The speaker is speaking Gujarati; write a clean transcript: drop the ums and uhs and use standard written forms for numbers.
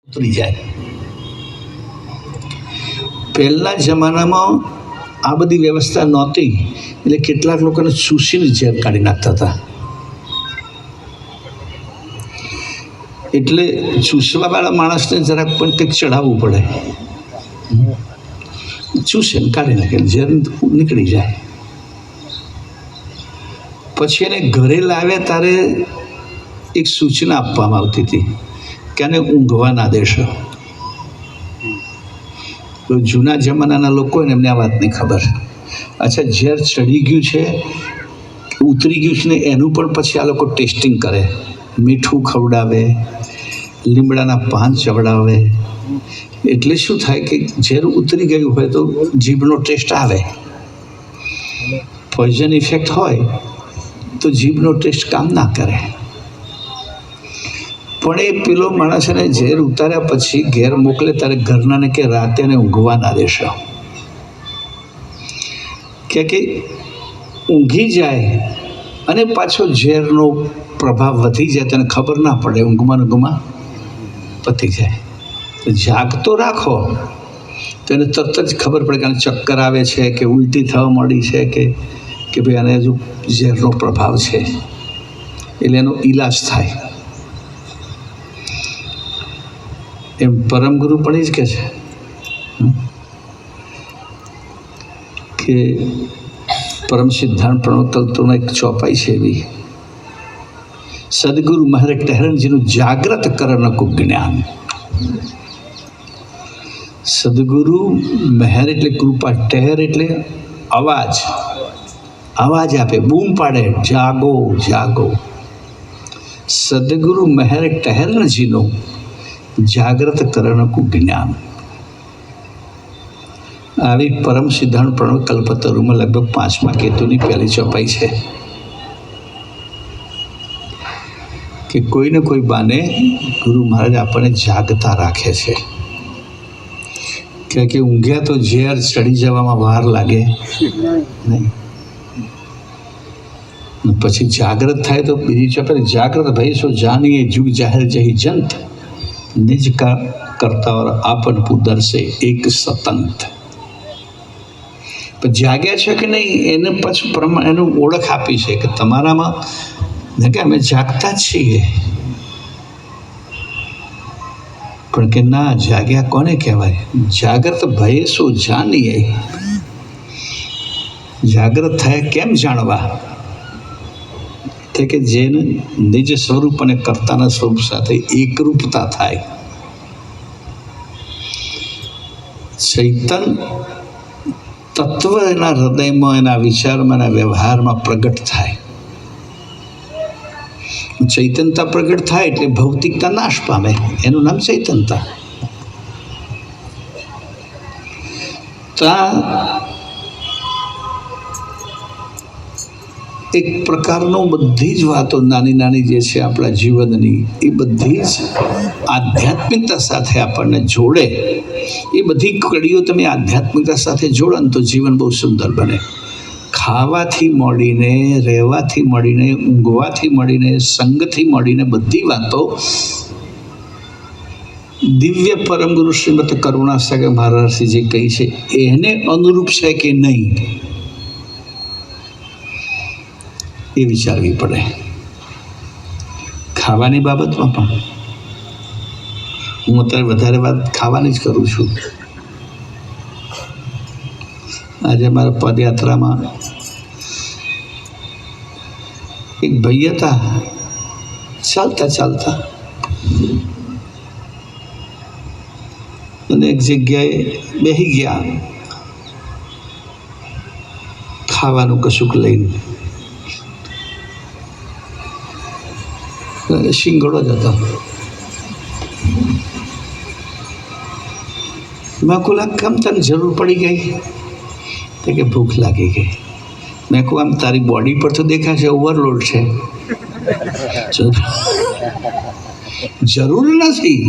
ઉતરી જાય. પહેલા જમાનામાં આ બધી વ્યવસ્થા નહોતી, એટલે કેટલાક લોકોને ચૂસીને ઝેર કાઢી નાખતા હતા. એટલે ચૂસવાવાળા માણસને જરાક પણ કંઈક ચડાવવું પડે, ચૂસે ને કાઢી નાખે, ઝેર નીકળી જાય. પછી એને ઘરે લાવ્યા ત્યારે એક સૂચના આપવામાં આવતી હતી કે આને ઊંઘવા ના દેશો. તો જૂના જમાનાના લોકો ને એમને આ વાતની ખબર. અચ્છા, ઝેર ચડી ગયું છે, ઉતરી ગયું છે ને એનું પણ પછી આ લોકો ટેસ્ટિંગ કરે. મીઠું ખવડાવે, લીમડાના પાન ચવડાવે. એટલે શું થાય કે ઝેર ઉતરી ગયું હોય તો જીભનો ટેસ્ટ આવે. પોઈઝન ઇફેક્ટ હોય તો જીભનો ટેસ્ટ કામ ના કરે. પણ એ પેલો માણસ એને ઝેર ઉતાર્યા પછી ઘેર મોકલે ત્યારે ઘરનાને કે રાતે એને ઊંઘવા ના દેશો, કે ઊંઘી જાય અને પાછો ઝેરનો પ્રભાવ વધી જાય, તેને ખબર ના પડે, ઊંઘમાં પતી જાય. જાગતો રાખો તો એને તરત જ ખબર પડે કે આને ચક્કર આવે છે, કે ઉલટી થવા માંડી છે, કે ભાઈ આને હજુ ઝેરનો પ્રભાવ છે. એટલે એનો ઈલાજ થાય. એમ પરમગુરુ પણ એ જ કહે છે કે પરમ સિદ્ધાંત પ્રણોતલતોનો એક ચોપાઈ છે એવી, સદગુરુ મહારાજ ટહેરણજીનું જાગ્રત કરન કો જ્ઞાન. સદગુરુ મહેર એટલે કૃપા, ટહેર એટલે અવાજ આપે, બૂમ પાડે, જાગો જાગો. સદગુરુ મહેર ટહેરણજીનું જાગ્રત કરણકું જ્ઞાન. આવી પરમ સિદ્ધાંત પ્રણવ કલ્પતરુમાં લગભગ 5મા કેતુની પહેલી ચોપાઈ છે કે કોઈને કોઈ બાને ગુરુ મહારાજ આપણને જાગતા રાખે છે. કે ઊંઘ્યા તો ઝેર ચડી જવામાં વાર લાગે નહીં. પછી જાગ્રત થાય તો બીજી ચોપાઈ, જાગ્રત ભય સો જાનીએ જુગ જાહેર જહી જંત, નિજ કા કરતા ઓર આપન પુદર સે એક સતંત. પણ જાગ્યા છે કે નહીં એને પછી એનું ઓળખ આપી છે કે તમારામાં કે અમે જાગતા જ છીએ. પણ કે ના, જાગ્યા કોને કહેવાય? જાગ્રત ભય શું જાનીએ. જાગ્રત થયા કેમ જાણવા? કે જેને નિજ સ્વરૂપ અને કર્તાના સ્વરૂપ સાથે એકરૂપતા થાય. ચૈતન તત્વ એના હૃદયમાં, એના વિચારમાં, એના વ્યવહારમાં પ્રગટ થાય. ચૈતનતા પ્રગટ થાય એટલે ભૌતિકતા નાશ પામે, એનું નામ ચૈતનતા. ત્યાં એક પ્રકારનો બધી જ વાતો નાની નાની જે છે આપણા જીવનની, એ બધી જ આધ્યાત્મિકતા સાથે આપણને જોડે. એ બધી કડીઓ તમે આધ્યાત્મિકતા સાથે જોડો ને તો જીવન બહુ સુંદર બને. ખાવાથી મળીને, રહેવાથી મળીને, ઊંઘવાથી મળીને, સંગથી મળીને બધી વાતો દિવ્ય પરમ ગુરુ શ્રીમદ કરુણાસાગર મહારાજશ્રી જે કહી છે એને અનુરૂપ છે કે નહીં એ વિચારવી પડે. ખાવાની બાબતમાં પણ હું અત્યારે વધારે વાત ખાવાની જ કરું છું. આજે મારા પદયાત્રામાં એક ભાઈ હતા, ચાલતા અને એક જગ્યાએ બેસી ગયા ખાવાનું કશુંક લઈને. શિંગડો જ હતો. મેં કહું કેમ તને જરૂર પડી ગઈ? તો કે ભૂખ લાગી ગઈ. મેં કહું આમ તારી બોડી પર તો દેખાય છે ઓવરલોડ છે, જરૂર નથી.